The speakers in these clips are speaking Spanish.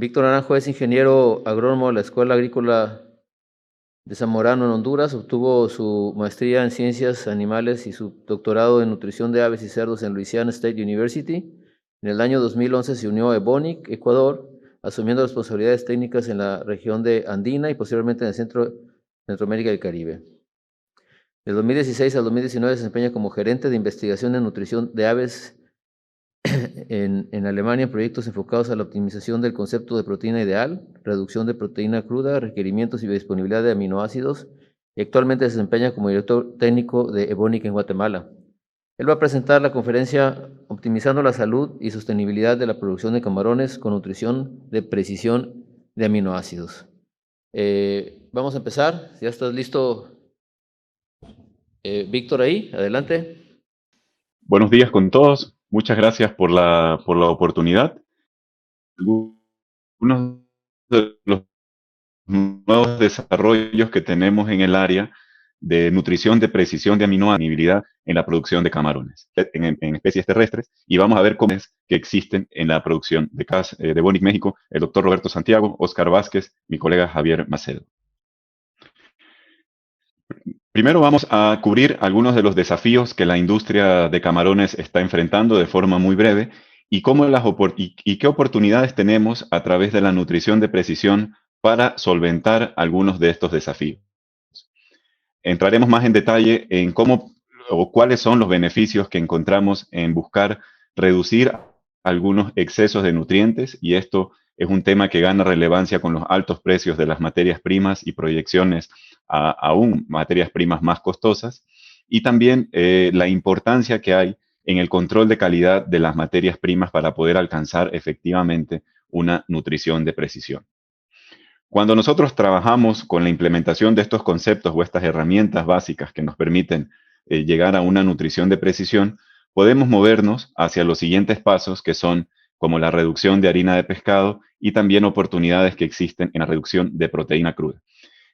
Víctor Naranjo es ingeniero agrónomo de la Escuela Agrícola de Zamorano en Honduras. Obtuvo su maestría en ciencias animales y su doctorado en nutrición de aves y cerdos en Louisiana State University. En el año 2011 se unió a Ebonic, Ecuador, asumiendo responsabilidades técnicas en la región de Andina y posteriormente en el Centroamérica y el Caribe. De 2016 al 2019 se desempeña como gerente de investigación en nutrición de aves en Alemania en proyectos enfocados a la optimización del concepto de proteína ideal, reducción de proteína cruda, requerimientos y disponibilidad de aminoácidos, y actualmente se desempeña como director técnico de Ebonic en Guatemala. Él va a presentar la conferencia Optimizando la salud y sostenibilidad de la producción de camarones con nutrición de precisión de aminoácidos. Vamos a empezar. Ya estás listo, Víctor, ahí. Adelante. Buenos días con todos. Muchas gracias por la oportunidad. Algunos de los nuevos desarrollos que tenemos en el área de nutrición de precisión de aminoácidos en la producción de camarones, en especies terrestres, y vamos a ver cómo es que existen en la producción de Bonic México, el doctor Roberto Santiago, Oscar Vázquez, mi colega Javier Macedo. Primero vamos a cubrir algunos de los desafíos que la industria de camarones está enfrentando de forma muy breve y, qué oportunidades tenemos a través de la nutrición de precisión para solventar algunos de estos desafíos. Entraremos más en detalle en cómo o cuáles son los beneficios que encontramos en buscar reducir algunos excesos de nutrientes, y esto es un tema que gana relevancia con los altos precios de las materias primas y proyecciones a aún materias primas más costosas, y también la importancia que hay en el control de calidad de las materias primas para poder alcanzar efectivamente una nutrición de precisión. Cuando nosotros trabajamos con la implementación de estos conceptos o estas herramientas básicas que nos permiten llegar a una nutrición de precisión, podemos movernos hacia los siguientes pasos, que son como la reducción de harina de pescado y también oportunidades que existen en la reducción de proteína cruda.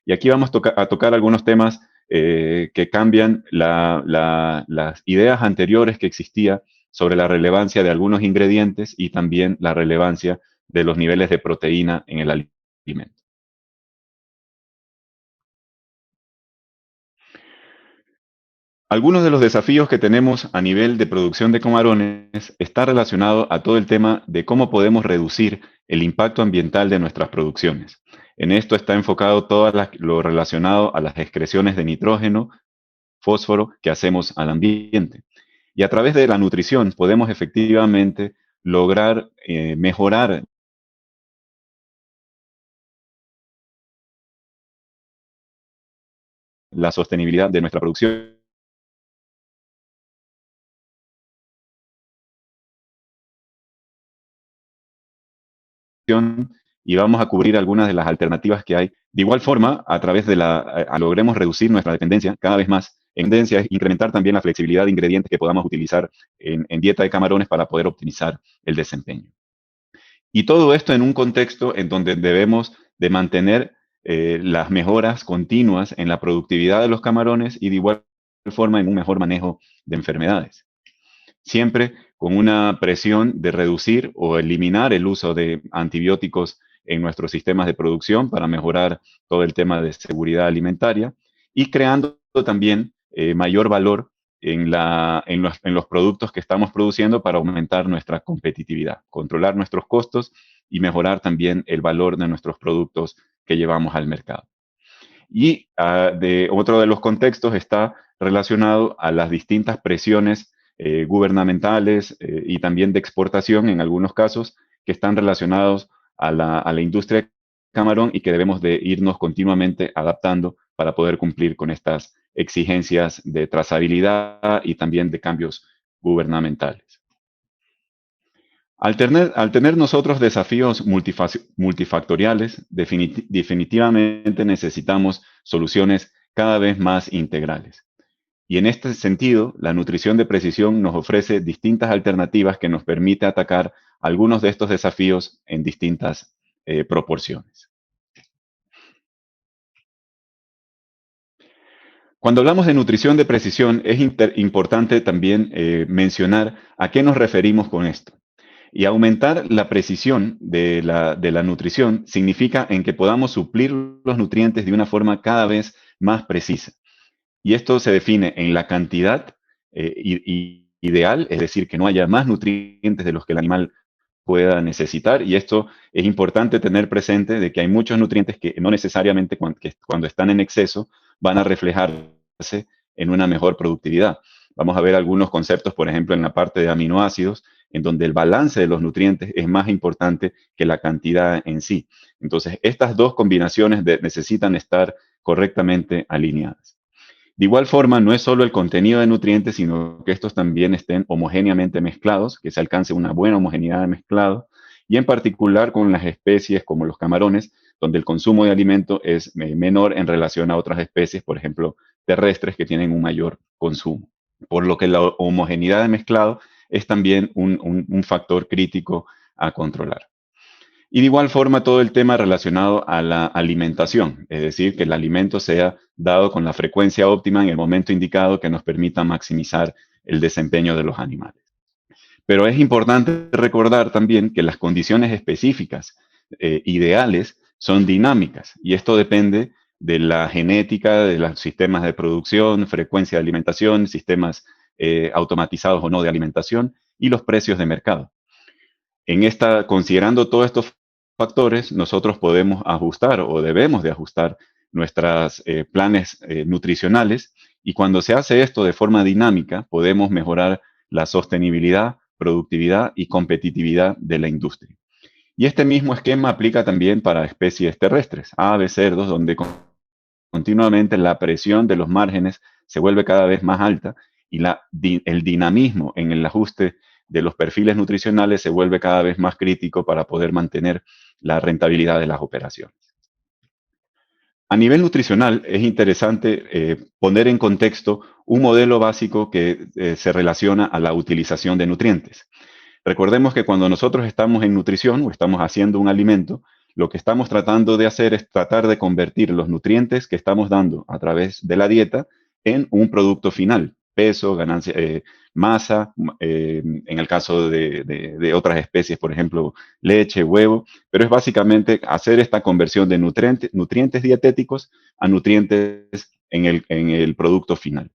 Y aquí vamos a tocar algunos temas que cambian las ideas anteriores que existía sobre la relevancia de algunos ingredientes y también la relevancia de los niveles de proteína en el alimento. Algunos de los desafíos que tenemos a nivel de producción de camarones está relacionado a todo el tema de cómo podemos reducir el impacto ambiental de nuestras producciones. En esto está enfocado todo lo relacionado a las excreciones de nitrógeno, fósforo que hacemos al ambiente. Y a través de la nutrición podemos efectivamente lograr mejorar la sostenibilidad de nuestra producción y vamos a cubrir algunas de las alternativas que hay. De igual forma, a través de logremos reducir nuestra dependencia cada vez más. Tendencia es incrementar también la flexibilidad de ingredientes que podamos utilizar en dieta de camarones para poder optimizar el desempeño. Y todo esto en un contexto en donde debemos de mantener las mejoras continuas en la productividad de los camarones y de igual forma en un mejor manejo de enfermedades. Siempre con una presión de reducir o eliminar el uso de antibióticos en nuestros sistemas de producción para mejorar todo el tema de seguridad alimentaria y creando también mayor valor en los productos que estamos produciendo para aumentar nuestra competitividad, controlar nuestros costos y mejorar también el valor de nuestros productos que llevamos al mercado. Y otro de los contextos está relacionado a las distintas presiones gubernamentales y también de exportación en algunos casos que están relacionados a la industria de camarón y que debemos de irnos continuamente adaptando para poder cumplir con estas exigencias de trazabilidad y también de cambios gubernamentales. Al tener nosotros desafíos multifactoriales, definitivamente necesitamos soluciones cada vez más integrales. Y en este sentido, la nutrición de precisión nos ofrece distintas alternativas que nos permite atacar algunos de estos desafíos en distintas proporciones. Cuando hablamos de nutrición de precisión, es importante también mencionar a qué nos referimos con esto. Y aumentar la precisión de la nutrición significa en que podamos suplir los nutrientes de una forma cada vez más precisa. Y esto se define en la cantidad ideal, es decir, que no haya más nutrientes de los que el animal pueda necesitar. Y esto es importante tener presente de que hay muchos nutrientes que no necesariamente cuando están en exceso van a reflejarse en una mejor productividad. Vamos a ver algunos conceptos, por ejemplo, en la parte de aminoácidos, en donde el balance de los nutrientes es más importante que la cantidad en sí. Entonces, estas dos combinaciones necesitan estar correctamente alineadas. De igual forma, no es solo el contenido de nutrientes, sino que estos también estén homogéneamente mezclados, que se alcance una buena homogeneidad de mezclado, y en particular con las especies como los camarones, donde el consumo de alimento es menor en relación a otras especies, por ejemplo, terrestres, que tienen un mayor consumo. Por lo que la homogeneidad de mezclado es también un factor crítico a controlar. Y de igual forma todo el tema relacionado a la alimentación, es decir, que el alimento sea dado con la frecuencia óptima en el momento indicado que nos permita maximizar el desempeño de los animales. Pero es importante recordar también que las condiciones específicas ideales son dinámicas y esto depende de la genética, de los sistemas de producción, frecuencia de alimentación, sistemas automatizados o no de alimentación y los precios de mercado. Considerando todos estos factores, nosotros podemos ajustar o debemos de ajustar nuestros planes nutricionales y cuando se hace esto de forma dinámica, podemos mejorar la sostenibilidad, productividad y competitividad de la industria. Y este mismo esquema aplica también para especies terrestres, aves, cerdos, donde continuamente la presión de los márgenes se vuelve cada vez más alta y el dinamismo en el ajuste de los perfiles nutricionales se vuelve cada vez más crítico para poder mantener la rentabilidad de las operaciones. A nivel nutricional, es interesante poner en contexto un modelo básico que se relaciona a la utilización de nutrientes. Recordemos que cuando nosotros estamos en nutrición o estamos haciendo un alimento, lo que estamos tratando de hacer es tratar de convertir los nutrientes que estamos dando a través de la dieta en un producto final, peso, ganancia, masa, en el caso de otras especies, por ejemplo, leche, huevo, pero es básicamente hacer esta conversión de nutrientes dietéticos a nutrientes en el producto final.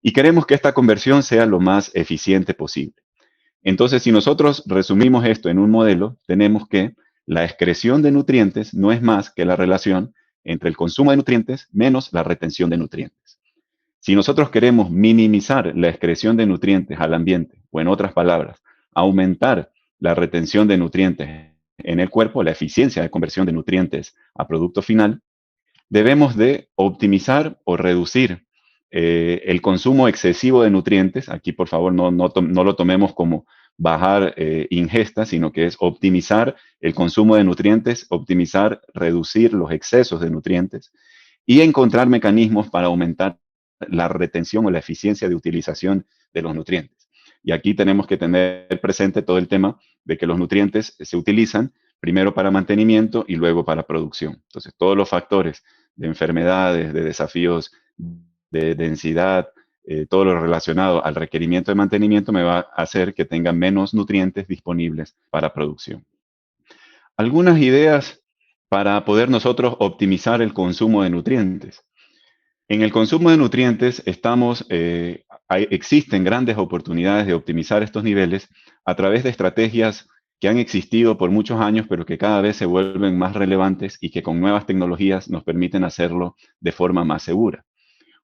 Y queremos que esta conversión sea lo más eficiente posible. Entonces, si nosotros resumimos esto en un modelo, tenemos que la excreción de nutrientes no es más que la relación entre el consumo de nutrientes menos la retención de nutrientes. Si nosotros queremos minimizar la excreción de nutrientes al ambiente, o en otras palabras, aumentar la retención de nutrientes en el cuerpo, la eficiencia de conversión de nutrientes a producto final, debemos de optimizar o reducir el consumo excesivo de nutrientes. Aquí, por favor, no lo tomemos como bajar ingesta, sino que es optimizar el consumo de nutrientes, optimizar, reducir los excesos de nutrientes y encontrar mecanismos para aumentar la retención o la eficiencia de utilización de los nutrientes. Y aquí tenemos que tener presente todo el tema de que los nutrientes se utilizan primero para mantenimiento y luego para producción. Entonces, todos los factores de enfermedades, de desafíos de densidad, todo lo relacionado al requerimiento de mantenimiento me va a hacer que tenga menos nutrientes disponibles para producción. Algunas ideas para poder nosotros optimizar el consumo de nutrientes. En el consumo de nutrientes existen grandes oportunidades de optimizar estos niveles a través de estrategias que han existido por muchos años, pero que cada vez se vuelven más relevantes y que con nuevas tecnologías nos permiten hacerlo de forma más segura.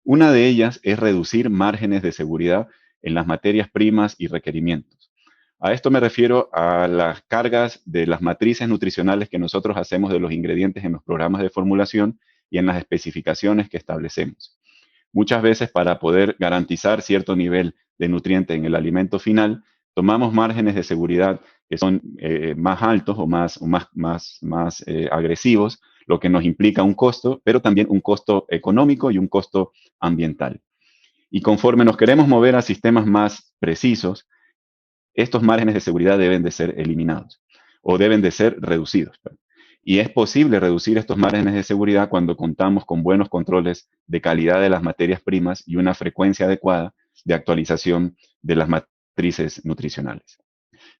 Una de ellas es reducir márgenes de seguridad en las materias primas y requerimientos. A esto me refiero a las cargas de las matrices nutricionales que nosotros hacemos de los ingredientes en los programas de formulación y en las especificaciones que establecemos. Muchas veces para poder garantizar cierto nivel de nutriente en el alimento final, tomamos márgenes de seguridad que son más altos o más agresivos, lo que nos implica un costo, pero también un costo económico y un costo ambiental. Y conforme nos queremos mover a sistemas más precisos, estos márgenes de seguridad deben de ser eliminados o deben de ser reducidos. Y es posible reducir estos márgenes de seguridad cuando contamos con buenos controles de calidad de las materias primas y una frecuencia adecuada de actualización de las matrices nutricionales.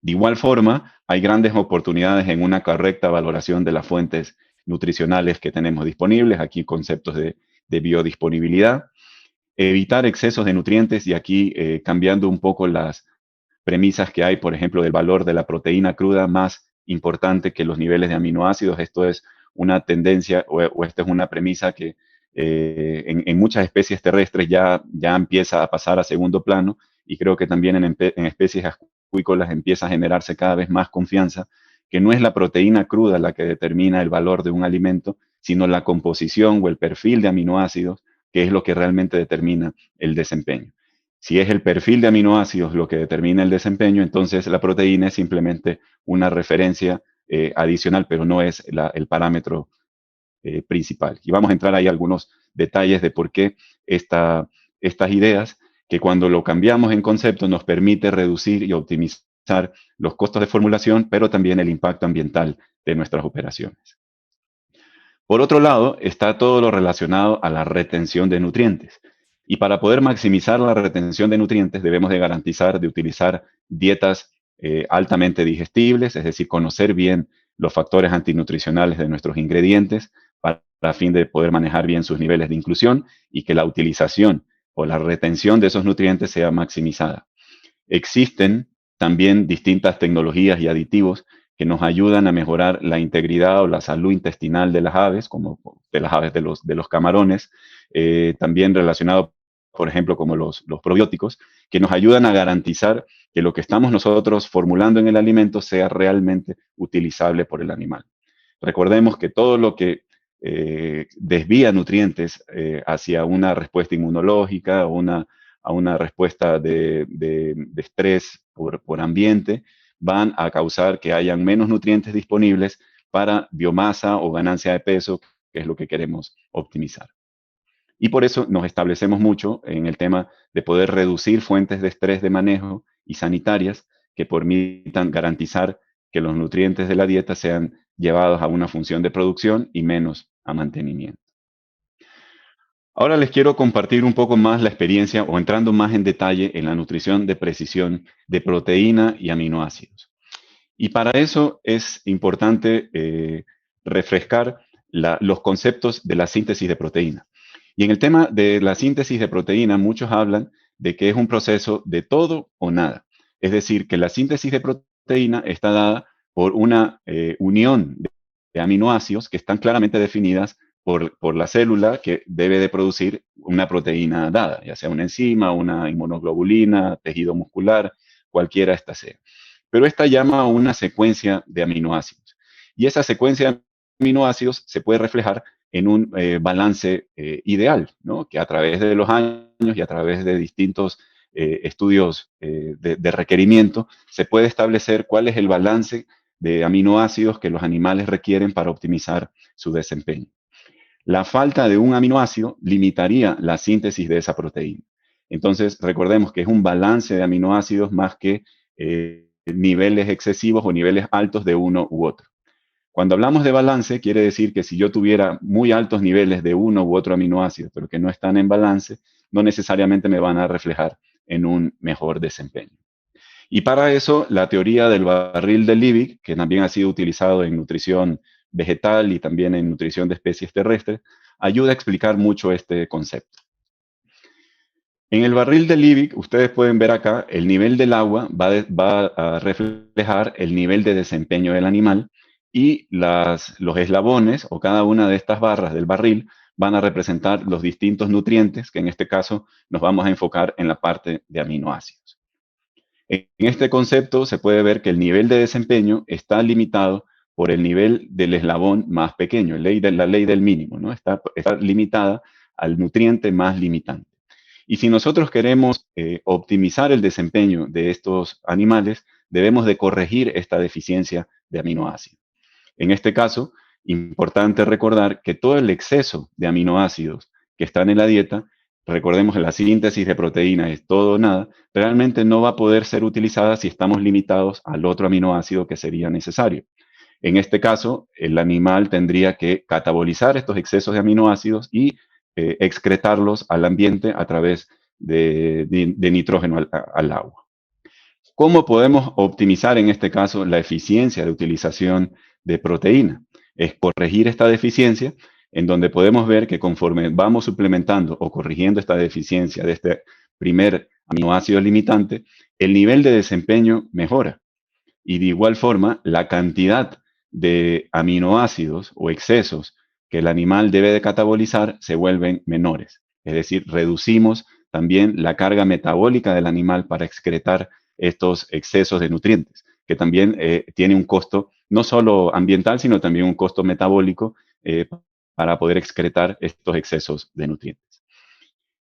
De igual forma, hay grandes oportunidades en una correcta valoración de las fuentes nutricionales que tenemos disponibles, aquí conceptos de biodisponibilidad, evitar excesos de nutrientes y aquí cambiando un poco las premisas que hay, por ejemplo, del valor de la proteína cruda más importante que los niveles de aminoácidos. Esto es una tendencia o esta es una premisa que en muchas especies terrestres ya empieza a pasar a segundo plano y creo que también en especies acuícolas empieza a generarse cada vez más confianza que no es la proteína cruda la que determina el valor de un alimento, sino la composición o el perfil de aminoácidos, que es lo que realmente determina el desempeño. Si es el perfil de aminoácidos lo que determina el desempeño, entonces la proteína es simplemente una referencia adicional, pero no es el parámetro principal. Y vamos a entrar ahí algunos detalles de por qué estas ideas, que cuando lo cambiamos en concepto nos permite reducir y optimizar los costos de formulación, pero también el impacto ambiental de nuestras operaciones. Por otro lado, está todo lo relacionado a la retención de nutrientes. Y para poder maximizar la retención de nutrientes debemos de garantizar de utilizar dietas altamente digestibles, es decir, conocer bien los factores antinutricionales de nuestros ingredientes para a fin de poder manejar bien sus niveles de inclusión y que la utilización o la retención de esos nutrientes sea maximizada. Existen también distintas tecnologías y aditivos que nos ayudan a mejorar la integridad o la salud intestinal de las aves, como de las aves de los camarones, también relacionado, por ejemplo, como los probióticos, que nos ayudan a garantizar que lo que estamos nosotros formulando en el alimento sea realmente utilizable por el animal. Recordemos que todo lo que desvía nutrientes hacia una respuesta inmunológica o a una respuesta de estrés por ambiente, van a causar que hayan menos nutrientes disponibles para biomasa o ganancia de peso, que es lo que queremos optimizar. Y por eso nos establecemos mucho en el tema de poder reducir fuentes de estrés de manejo y sanitarias que permitan garantizar que los nutrientes de la dieta sean llevados a una función de producción y menos a mantenimiento. Ahora les quiero compartir un poco más la experiencia o entrando más en detalle en la nutrición de precisión de proteína y aminoácidos. Y para eso es importante refrescar los conceptos de la síntesis de proteína. Y en el tema de la síntesis de proteína, muchos hablan de que es un proceso de todo o nada. Es decir, que la síntesis de proteína está dada por una unión de aminoácidos que están claramente definidas por la célula que debe de producir una proteína dada, ya sea una enzima, una inmunoglobulina, tejido muscular, cualquiera esta sea. Pero esta llama a una secuencia de aminoácidos. Y esa secuencia de aminoácidos se puede reflejar en un balance ideal, ¿no? Que a través de los años y a través de distintos estudios de requerimiento se puede establecer cuál es el balance de aminoácidos que los animales requieren para optimizar su desempeño. La falta de un aminoácido limitaría la síntesis de esa proteína. Entonces, recordemos que es un balance de aminoácidos más que niveles excesivos o niveles altos de uno u otro. Cuando hablamos de balance, quiere decir que si yo tuviera muy altos niveles de uno u otro aminoácido, pero que no están en balance, no necesariamente me van a reflejar en un mejor desempeño. Y para eso, la teoría del barril de Liebig, que también ha sido utilizado en nutrición vegetal y también en nutrición de especies terrestres, ayuda a explicar mucho este concepto. En el barril de Liebig, ustedes pueden ver acá, el nivel del agua va a reflejar el nivel de desempeño del animal y los eslabones o cada una de estas barras del barril van a representar los distintos nutrientes, que en este caso nos vamos a enfocar en la parte de aminoácidos. En este concepto se puede ver que el nivel de desempeño está limitado por el nivel del eslabón más pequeño, la ley del mínimo, ¿no? Está limitada al nutriente más limitante. Y si nosotros queremos optimizar el desempeño de estos animales, debemos de corregir esta deficiencia de aminoácidos. En este caso, importante recordar que todo el exceso de aminoácidos que están en la dieta, recordemos que la síntesis de proteína es todo o nada, realmente no va a poder ser utilizada si estamos limitados al otro aminoácido que sería necesario. En este caso, el animal tendría que catabolizar estos excesos de aminoácidos y excretarlos al ambiente a través de nitrógeno al agua. ¿Cómo podemos optimizar en este caso la eficiencia de utilización de proteína? Es corregir esta deficiencia, en donde podemos ver que conforme vamos suplementando o corrigiendo esta deficiencia de este primer aminoácido limitante, el nivel de desempeño mejora. Y de igual forma, la cantidad de aminoácidos o excesos que el animal debe de catabolizar se vuelven menores. Es decir, reducimos también la carga metabólica del animal para excretar estos excesos de nutrientes, que también tiene un costo no solo ambiental, sino también un costo metabólico para poder excretar estos excesos de nutrientes.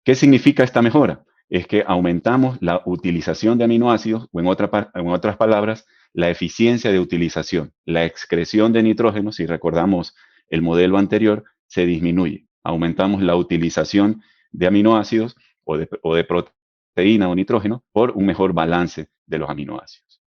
¿Qué significa esta mejora? Es que aumentamos la utilización de aminoácidos, o en otras palabras, la eficiencia de utilización. La excreción de nitrógeno, si recordamos el modelo anterior, se disminuye. Aumentamos la utilización de aminoácidos o de proteína o nitrógeno por un mejor balance de los aminoácidos.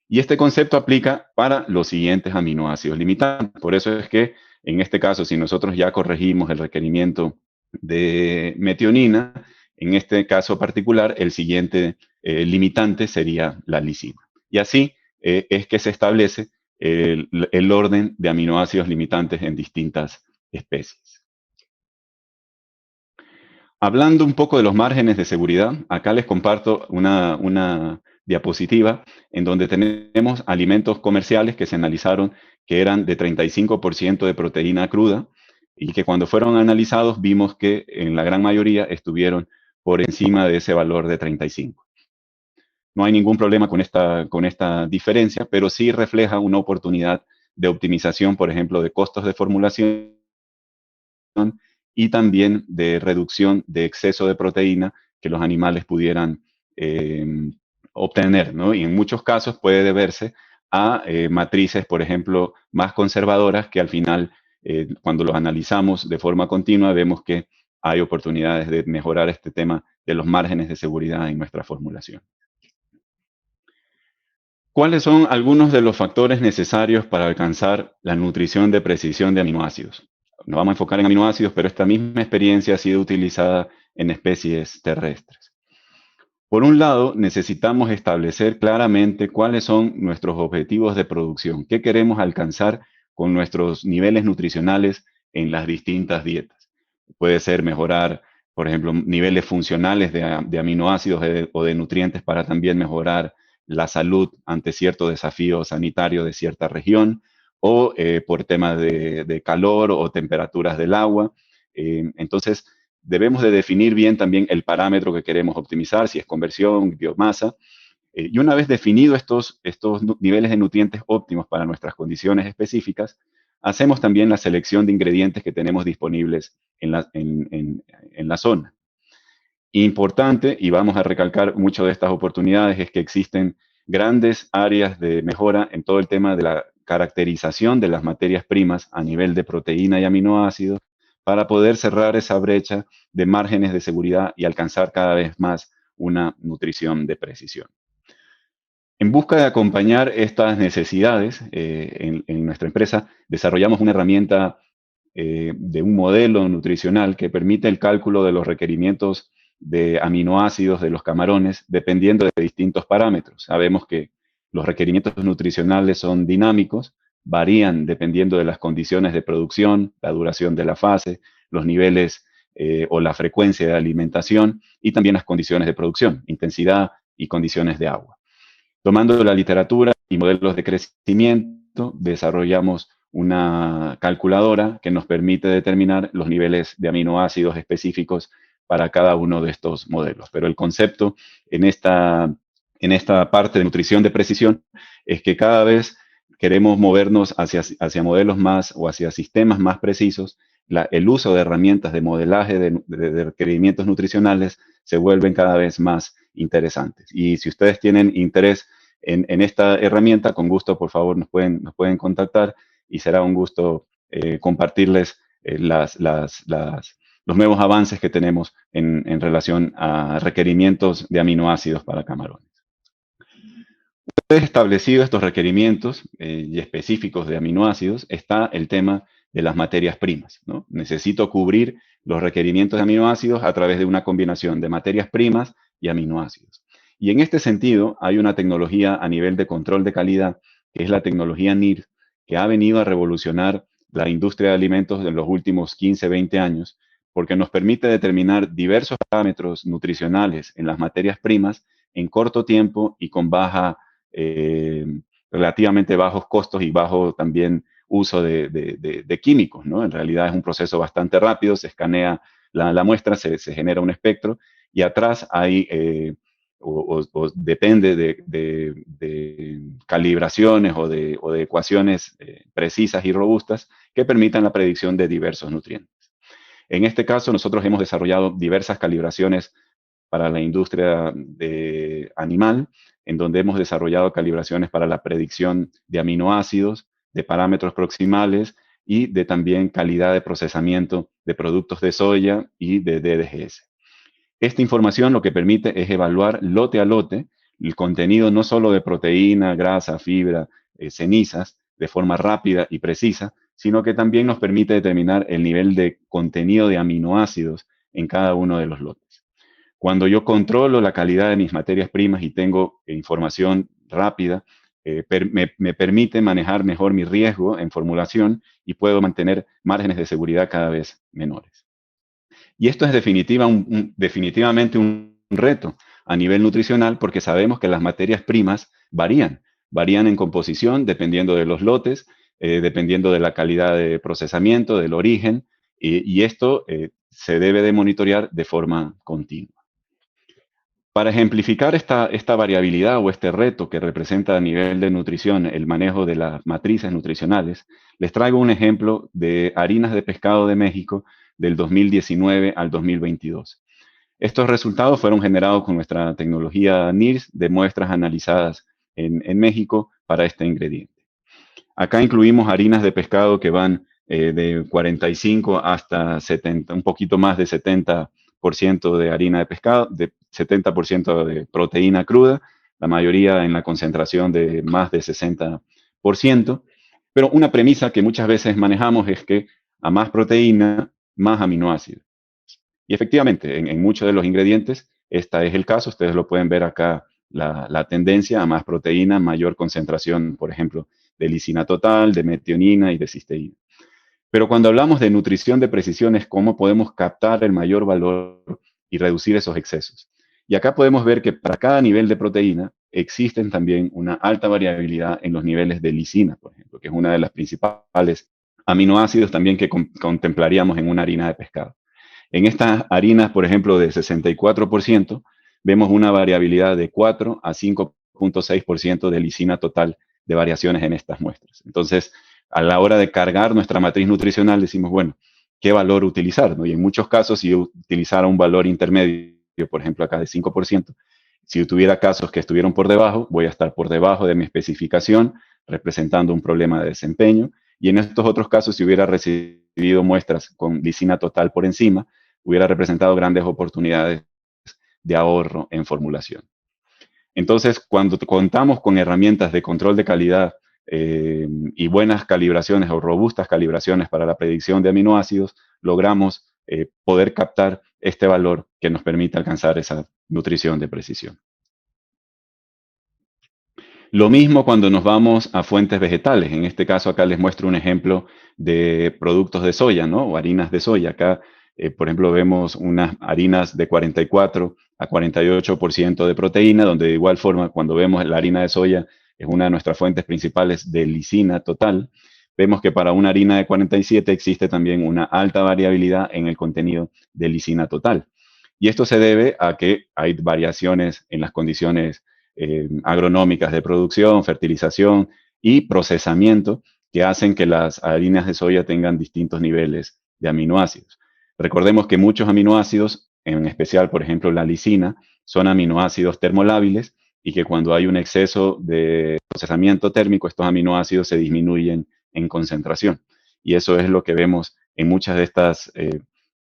Y este concepto aplica para los siguientes aminoácidos limitantes. Por eso es que, en este caso, si nosotros ya corregimos el requerimiento de metionina, en este caso particular, el siguiente limitante sería la lisina. Y así es que se establece el orden de aminoácidos limitantes en distintas especies. Hablando un poco de los márgenes de seguridad, acá les comparto una diapositiva en donde tenemos alimentos comerciales que se analizaron que eran de 35% de proteína cruda y que cuando fueron analizados vimos que en la gran mayoría estuvieron por encima de ese valor de 35. No hay ningún problema con esta diferencia, pero sí refleja una oportunidad de optimización, por ejemplo, de costos de formulación y también de reducción de exceso de proteína que los animales pudieran obtener, ¿no? Y en muchos casos puede deberse a matrices, por ejemplo, más conservadoras que al final, cuando los analizamos de forma continua, vemos que hay oportunidades de mejorar este tema de los márgenes de seguridad en nuestra formulación. ¿Cuáles son algunos de los factores necesarios para alcanzar la nutrición de precisión de aminoácidos? Nos vamos a enfocar en aminoácidos, pero esta misma experiencia ha sido utilizada en especies terrestres. Por un lado, necesitamos establecer claramente cuáles son nuestros objetivos de producción, qué queremos alcanzar con nuestros niveles nutricionales en las distintas dietas. Puede ser mejorar, por ejemplo, niveles funcionales de aminoácidos o de nutrientes para también mejorar la salud ante cierto desafío sanitario de cierta región, o por temas de calor o temperaturas del agua. Entonces, debemos de definir bien también el parámetro que queremos optimizar, si es conversión, biomasa. Y una vez definido estos niveles de nutrientes óptimos para nuestras condiciones específicas, hacemos también la selección de ingredientes que tenemos disponibles en la zona. Importante, y vamos a recalcar mucho de estas oportunidades, es que existen grandes áreas de mejora en todo el tema de la caracterización de las materias primas a nivel de proteína y aminoácidos para poder cerrar esa brecha de márgenes de seguridad y alcanzar cada vez más una nutrición de precisión. En busca de acompañar estas necesidades, en nuestra empresa desarrollamos una herramienta de un modelo nutricional que permite el cálculo de los requerimientos de aminoácidos de los camarones dependiendo de distintos parámetros. Sabemos que los requerimientos nutricionales son dinámicos, varían dependiendo de las condiciones de producción, la duración de la fase, los niveles o la frecuencia de alimentación y también las condiciones de producción, intensidad y condiciones de agua. Tomando la literatura y modelos de crecimiento, desarrollamos una calculadora que nos permite determinar los niveles de aminoácidos específicos para cada uno de estos modelos. Pero el concepto en esta parte de nutrición de precisión es que cada vez queremos movernos hacia modelos más o hacia sistemas más precisos. El uso de herramientas de modelaje de requerimientos nutricionales se vuelven cada vez más interesantes. Y si ustedes tienen interés en esta herramienta, con gusto, por favor, nos pueden contactar y será un gusto compartirles los nuevos avances que tenemos en relación a requerimientos de aminoácidos para camarones. Una vez establecidos estos requerimientos y específicos de aminoácidos, está el tema de las materias primas, ¿no? Necesito cubrir los requerimientos de aminoácidos a través de una combinación de materias primas y aminoácidos. Y en este sentido, hay una tecnología a nivel de control de calidad, que es la tecnología NIR, que ha venido a revolucionar la industria de alimentos en los últimos 15, 20 años, porque nos permite determinar diversos parámetros nutricionales en las materias primas en corto tiempo y con relativamente bajos costos y bajo también uso de químicos, ¿no? En realidad es un proceso bastante rápido, se escanea la muestra, se genera un espectro y atrás hay, o depende de calibraciones o de ecuaciones precisas y robustas que permitan la predicción de diversos nutrientes. En este caso, nosotros hemos desarrollado diversas calibraciones para la industria animal, en donde hemos desarrollado calibraciones para la predicción de aminoácidos, de parámetros proximales y de también calidad de procesamiento de productos de soya y de DDGS. Esta información lo que permite es evaluar lote a lote el contenido no solo de proteína, grasa, fibra, cenizas, de forma rápida y precisa, sino que también nos permite determinar el nivel de contenido de aminoácidos en cada uno de los lotes. Cuando yo controlo la calidad de mis materias primas y tengo información rápida, me permite manejar mejor mi riesgo en formulación y puedo mantener márgenes de seguridad cada vez menores. Y esto es definitivamente un reto a nivel nutricional porque sabemos que las materias primas varían en composición dependiendo de los lotes, dependiendo de la calidad de procesamiento, del origen, y esto se debe de monitorear de forma continua. Para ejemplificar esta variabilidad o este reto que representa a nivel de nutrición el manejo de las matrices nutricionales, les traigo un ejemplo de harinas de pescado de México del 2019 al 2022. Estos resultados fueron generados con nuestra tecnología NIRS de muestras analizadas en México para este ingrediente. Acá incluimos harinas de pescado que van de 45 hasta 70, un poquito más de 70% de harina de pescado, de 70% de proteína cruda, la mayoría en la concentración de más de 60%. Pero una premisa que muchas veces manejamos es que a más proteína, más aminoácidos. Y efectivamente, en muchos de los ingredientes, este es el caso. Ustedes lo pueden ver acá, la tendencia a más proteína, mayor concentración, por ejemplo, de lisina total, de metionina y de cisteína. Pero cuando hablamos de nutrición de precisión es cómo podemos captar el mayor valor y reducir esos excesos. Y acá podemos ver que para cada nivel de proteína existen también una alta variabilidad en los niveles de lisina, por ejemplo, que es una de las principales aminoácidos también que contemplaríamos en una harina de pescado. En estas harinas, por ejemplo, de 64%, vemos una variabilidad de 4 a 5.6% de lisina total de variaciones en estas muestras. Entonces, a la hora de cargar nuestra matriz nutricional, decimos, bueno, ¿qué valor utilizar? ¿No? Y en muchos casos, si yo utilizara un valor intermedio, por ejemplo, acá de 5%, si yo tuviera casos que estuvieron por debajo, voy a estar por debajo de mi especificación, representando un problema de desempeño. Y en estos otros casos, si hubiera recibido muestras con lisina total por encima, hubiera representado grandes oportunidades de ahorro en formulación. Entonces, cuando contamos con herramientas de control de calidad y buenas calibraciones o robustas calibraciones para la predicción de aminoácidos, logramos poder captar este valor que nos permite alcanzar esa nutrición de precisión. Lo mismo cuando nos vamos a fuentes vegetales. En este caso, acá les muestro un ejemplo de productos de soya, ¿no? O harinas de soya. Acá, por ejemplo, vemos unas harinas de 44 a 48% de proteína, donde de igual forma, cuando vemos la harina de soya, es una de nuestras fuentes principales de lisina total. Vemos que para una harina de 47 existe también una alta variabilidad en el contenido de lisina total. Y esto se debe a que hay variaciones en las condiciones agronómicas de producción, fertilización y procesamiento que hacen que las harinas de soya tengan distintos niveles de aminoácidos. Recordemos que muchos aminoácidos, en especial, por ejemplo, la lisina, son aminoácidos termolábiles y que cuando hay un exceso de procesamiento térmico, estos aminoácidos se disminuyen en concentración. Y eso es lo que vemos en muchas de estas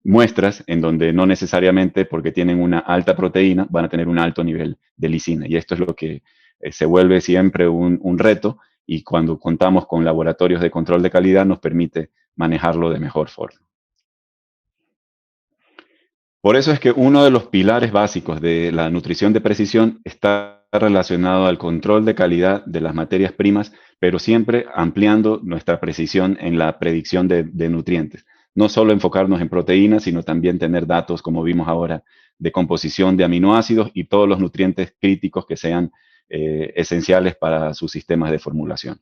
muestras en donde no necesariamente porque tienen una alta proteína van a tener un alto nivel de lisina. Y esto es lo que se vuelve siempre un reto y cuando contamos con laboratorios de control de calidad nos permite manejarlo de mejor forma. Por eso es que uno de los pilares básicos de la nutrición de precisión está relacionado al control de calidad de las materias primas, pero siempre ampliando nuestra precisión en la predicción de nutrientes. No solo enfocarnos en proteínas, sino también tener datos, como vimos ahora, de composición de aminoácidos y todos los nutrientes críticos que sean esenciales para sus sistemas de formulación.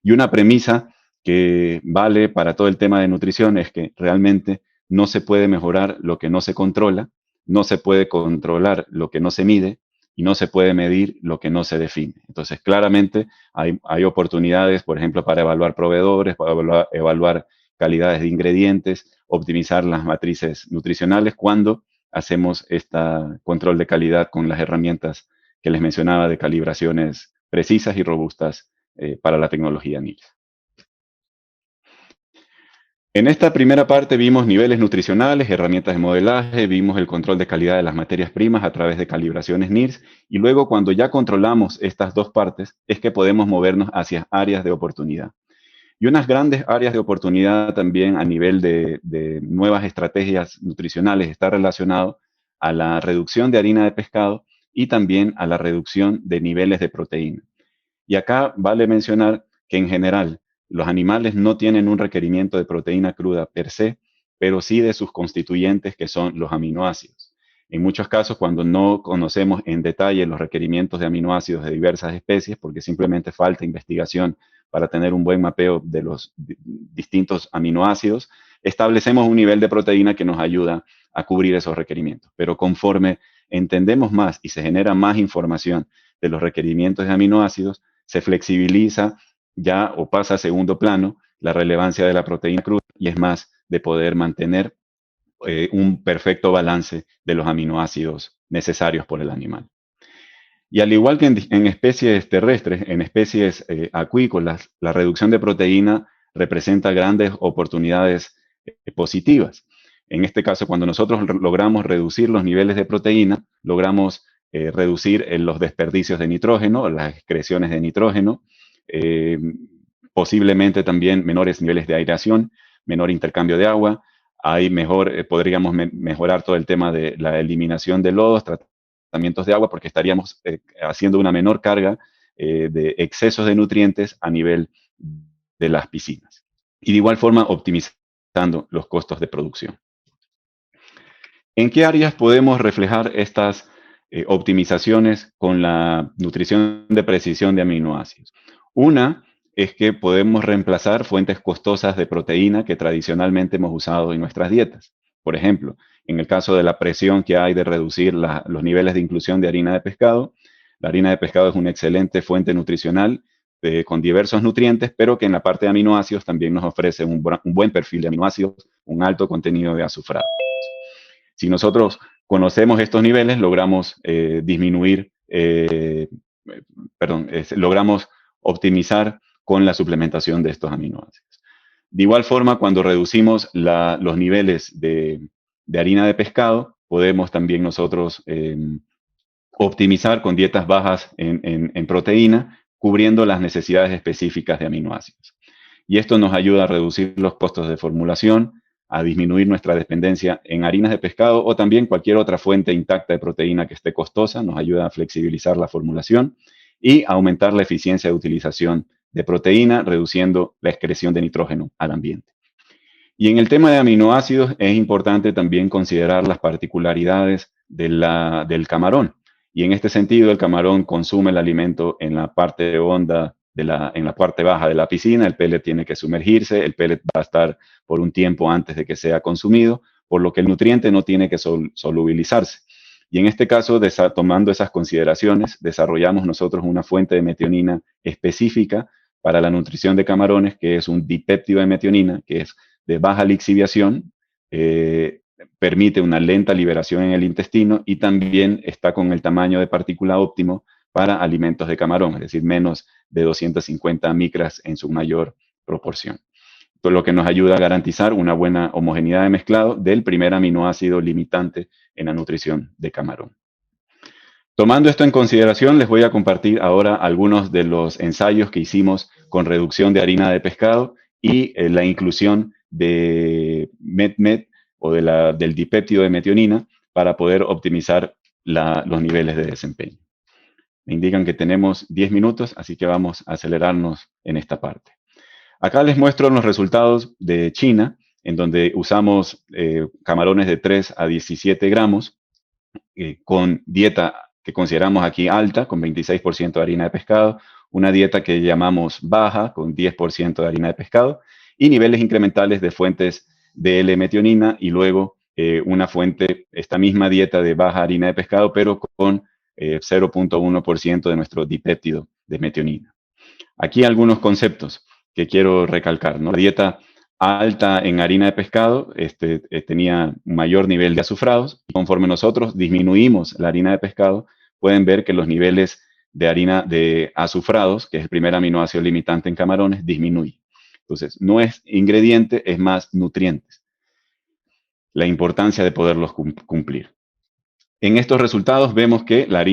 Y una premisa que vale para todo el tema de nutrición es que realmente no se puede mejorar lo que no se controla, no se puede controlar lo que no se mide y no se puede medir lo que no se define. Entonces, claramente hay oportunidades, por ejemplo, para evaluar proveedores, para evaluar calidades de ingredientes, optimizar las matrices nutricionales cuando hacemos este control de calidad con las herramientas que les mencionaba de calibraciones precisas y robustas para la tecnología NIRS. En esta primera parte vimos niveles nutricionales, herramientas de modelaje, vimos el control de calidad de las materias primas a través de calibraciones NIRS y luego cuando ya controlamos estas dos partes es que podemos movernos hacia áreas de oportunidad. Y unas grandes áreas de oportunidad también a nivel de nuevas estrategias nutricionales está relacionado a la reducción de harina de pescado y también a la reducción de niveles de proteína. Y acá vale mencionar que en general los animales no tienen un requerimiento de proteína cruda per se, pero sí de sus constituyentes que son los aminoácidos. En muchos casos, cuando no conocemos en detalle los requerimientos de aminoácidos de diversas especies, porque simplemente falta investigación para tener un buen mapeo de los distintos aminoácidos, establecemos un nivel de proteína que nos ayuda a cubrir esos requerimientos. Pero conforme entendemos más y se genera más información de los requerimientos de aminoácidos, se flexibiliza ya o pasa a segundo plano la relevancia de la proteína cruda y es más de poder mantener un perfecto balance de los aminoácidos necesarios por el animal. Y al igual que en especies terrestres, en especies acuícolas, la reducción de proteína representa grandes oportunidades positivas. En este caso, cuando nosotros logramos reducir los niveles de proteína, logramos reducir los desperdicios de nitrógeno, las excreciones de nitrógeno, posiblemente también menores niveles de aireación, menor intercambio de agua, podríamos mejorar todo el tema de la eliminación de lodos, tratamientos de agua, porque estaríamos haciendo una menor carga de excesos de nutrientes a nivel de las piscinas. Y de igual forma optimizando los costos de producción. ¿En qué áreas podemos reflejar estas optimizaciones con la nutrición de precisión de aminoácidos? Una es que podemos reemplazar fuentes costosas de proteína que tradicionalmente hemos usado en nuestras dietas. Por ejemplo, en el caso de la presión que hay de reducir los niveles de inclusión de harina de pescado, la harina de pescado es una excelente fuente nutricional con diversos nutrientes, pero que en la parte de aminoácidos también nos ofrece un buen perfil de aminoácidos, un alto contenido de azufrado. Si nosotros conocemos estos niveles, logramos logramos optimizar con la suplementación de estos aminoácidos. De igual forma, cuando reducimos los niveles de harina de pescado, podemos también nosotros optimizar con dietas bajas en proteína, cubriendo las necesidades específicas de aminoácidos. Y esto nos ayuda a reducir los costos de formulación, a disminuir nuestra dependencia en harinas de pescado o también cualquier otra fuente intacta de proteína que esté costosa, nos ayuda a flexibilizar la formulación y a aumentar la eficiencia de utilización de proteína, reduciendo la excreción de nitrógeno al ambiente. Y en el tema de aminoácidos es importante también considerar las particularidades del camarón. Y en este sentido, el camarón consume el alimento en la parte honda, en la parte baja de la piscina, el pellet tiene que sumergirse, el pellet va a estar por un tiempo antes de que sea consumido, por lo que el nutriente no tiene que solubilizarse. Y en este caso, tomando esas consideraciones, desarrollamos nosotros una fuente de metionina específica para la nutrición de camarones, que es un dipéptido de metionina, que es de baja lixiviación, permite una lenta liberación en el intestino y también está con el tamaño de partícula óptimo para alimentos de camarón, es decir, menos de 250 micras en su mayor proporción. Esto es lo que nos ayuda a garantizar una buena homogeneidad de mezclado del primer aminoácido limitante en la nutrición de camarón. Tomando esto en consideración, les voy a compartir ahora algunos de los ensayos que hicimos con reducción de harina de pescado y la inclusión de MED o del dipéptido de metionina para poder optimizar los niveles de desempeño. Me indican que tenemos 10 minutos, así que vamos a acelerarnos en esta parte. Acá les muestro los resultados de China, en donde usamos camarones de 3 a 17 gramos, con dieta que consideramos aquí alta, con 26% de harina de pescado, una dieta que llamamos baja, con 10% de harina de pescado, y niveles incrementales de fuentes de L-metionina, y luego una fuente, esta misma dieta de baja harina de pescado, pero con 0.1% de nuestro dipéptido de metionina. Aquí algunos conceptos que quiero recalcar, ¿no? La dieta alta en harina de pescado tenía un mayor nivel de azufrados, y conforme nosotros disminuimos la harina de pescado, pueden ver que los niveles de harina de azufrados, que es el primer aminoácido limitante en camarones, disminuye. Entonces, no es ingrediente, es más nutrientes. La importancia de poderlos cumplir. En estos resultados vemos que la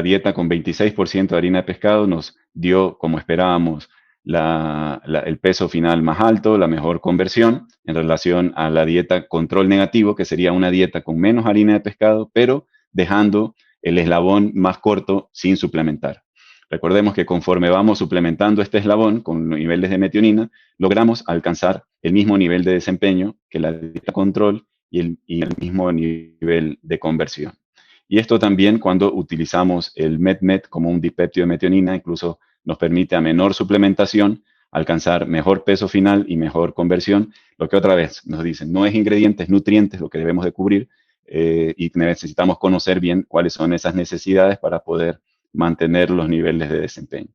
dieta con 26% de harina de pescado nos dio, como esperábamos, el peso final más alto, la mejor conversión en relación a la dieta control negativo, que sería una dieta con menos harina de pescado, pero dejando el eslabón más corto sin suplementar. Recordemos que conforme vamos suplementando este eslabón con niveles de metionina, logramos alcanzar el mismo nivel de desempeño que la dieta control y el mismo nivel de conversión. Y esto también cuando utilizamos el MET-MET como un dipéptido de metionina, incluso nos permite a menor suplementación alcanzar mejor peso final y mejor conversión, lo que otra vez nos dicen, no es ingredientes, nutrientes lo que debemos de cubrir, y necesitamos conocer bien cuáles son esas necesidades para poder mantener los niveles de desempeño.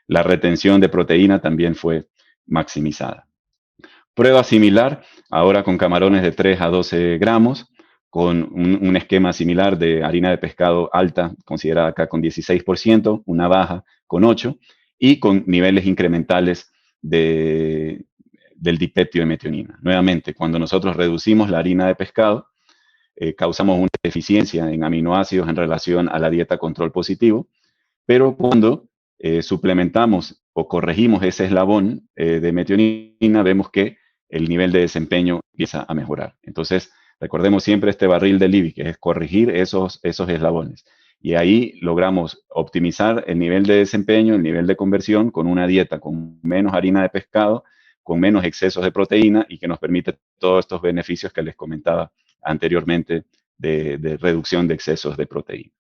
La retención de proteína también fue maximizada. Prueba similar, ahora con camarones de 3 a 12 gramos, con un esquema similar de harina de pescado alta, considerada acá con 16%, una baja con 8%, y con niveles incrementales del dipéptido de metionina. Nuevamente, cuando nosotros reducimos la harina de pescado, causamos una deficiencia en aminoácidos en relación a la dieta control positivo, pero cuando suplementamos o corregimos ese eslabón de metionina, vemos que el nivel de desempeño empieza a mejorar. Entonces, recordemos siempre este barril de Libby, que es corregir esos eslabones. Y ahí logramos optimizar el nivel de desempeño, el nivel de conversión, con una dieta con menos harina de pescado, con menos excesos de proteína, y que nos permite todos estos beneficios que les comentaba anteriormente de reducción de excesos de proteína.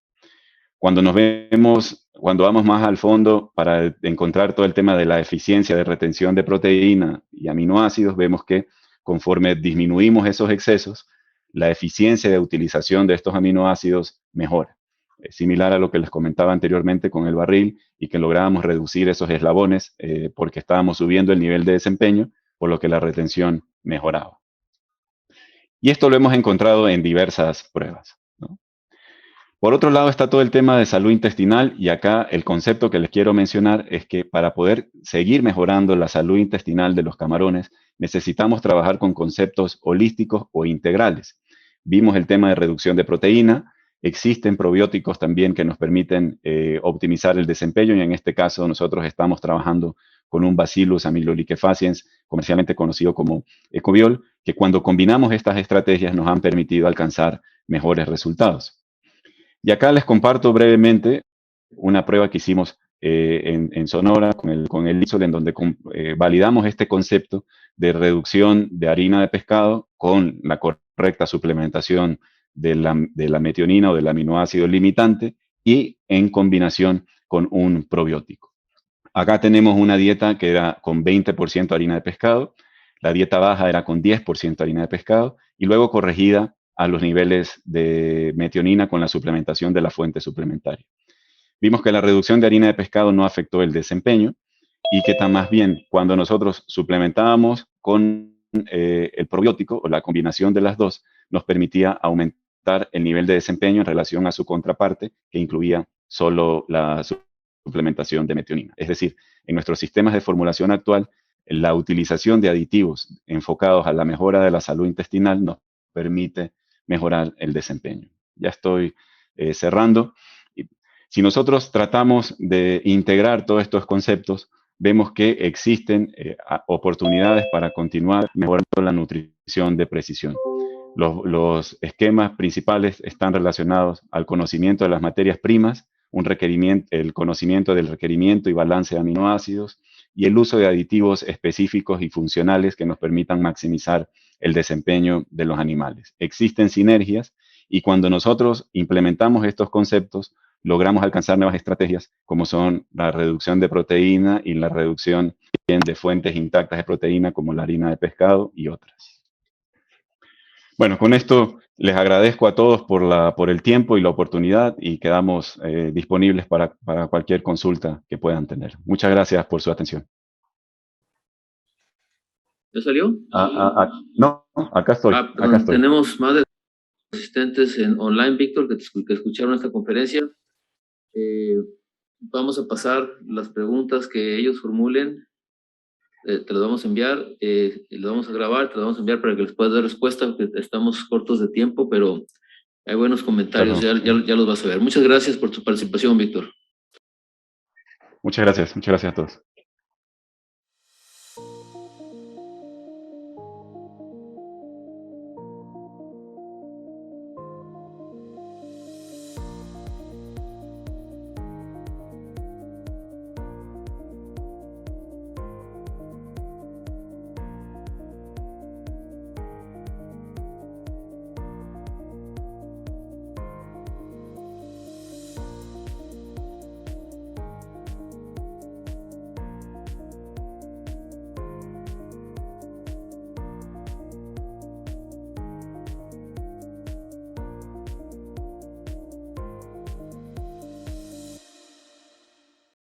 Cuando vamos más al fondo para encontrar todo el tema de la eficiencia de retención de proteína y aminoácidos, vemos que conforme disminuimos esos excesos, la eficiencia de utilización de estos aminoácidos mejora. Es similar a lo que les comentaba anteriormente con el barril, y que lográbamos reducir esos eslabones porque estábamos subiendo el nivel de desempeño, por lo que la retención mejoraba. Y esto lo hemos encontrado en diversas pruebas, ¿no? Por otro lado está todo el tema de salud intestinal, y acá el concepto que les quiero mencionar es que para poder seguir mejorando la salud intestinal de los camarones, necesitamos trabajar con conceptos holísticos o integrales. Vimos el tema de reducción de proteína, existen probióticos también que nos permiten optimizar el desempeño, y en este caso nosotros estamos trabajando con un Bacillus ameloliquefaciens, comercialmente conocido como Ecobiol, que cuando combinamos estas estrategias nos han permitido alcanzar mejores resultados. Y acá les comparto brevemente una prueba que hicimos en Sonora con el ISOL, en donde validamos este concepto de reducción de harina de pescado con la correcta suplementación de la metionina o del aminoácido limitante, y en combinación con un probiótico. Acá tenemos una dieta que era con 20% harina de pescado, la dieta baja era con 10% harina de pescado, y luego corregida a los niveles de metionina con la suplementación de la fuente suplementaria. Vimos que la reducción de harina de pescado no afectó el desempeño, y que más bien cuando nosotros suplementábamos con el probiótico o la combinación de las dos, nos permitía aumentar el nivel de desempeño en relación a su contraparte, que incluía solo la suplementación de metionina. Es decir, en nuestros sistemas de formulación actual, la utilización de aditivos enfocados a la mejora de la salud intestinal nos permite mejorar el desempeño. Ya estoy cerrando. Si nosotros tratamos de integrar todos estos conceptos, vemos que existen oportunidades para continuar mejorando la nutrición de precisión. Los esquemas principales están relacionados al conocimiento de las materias primas, el conocimiento del requerimiento y balance de aminoácidos y el uso de aditivos específicos y funcionales que nos permitan maximizar el desempeño de los animales. Existen sinergias y cuando nosotros implementamos estos conceptos, logramos alcanzar nuevas estrategias como son la reducción de proteína y la reducción de fuentes intactas de proteína como la harina de pescado y otras. Bueno, con esto les agradezco a todos por el tiempo y la oportunidad y quedamos disponibles para cualquier consulta que puedan tener. Muchas gracias por su atención. ¿Ya salió? No, acá estoy. Acá estoy. Tenemos más de asistentes en online, Víctor, que escucharon esta conferencia. Vamos a pasar las preguntas que ellos formulen. Te las vamos a enviar, las vamos a grabar, te las vamos a enviar para que les puedas dar respuesta, porque estamos cortos de tiempo, pero hay buenos comentarios, ya los vas a ver. Muchas gracias por tu participación, Víctor. Muchas gracias a todos.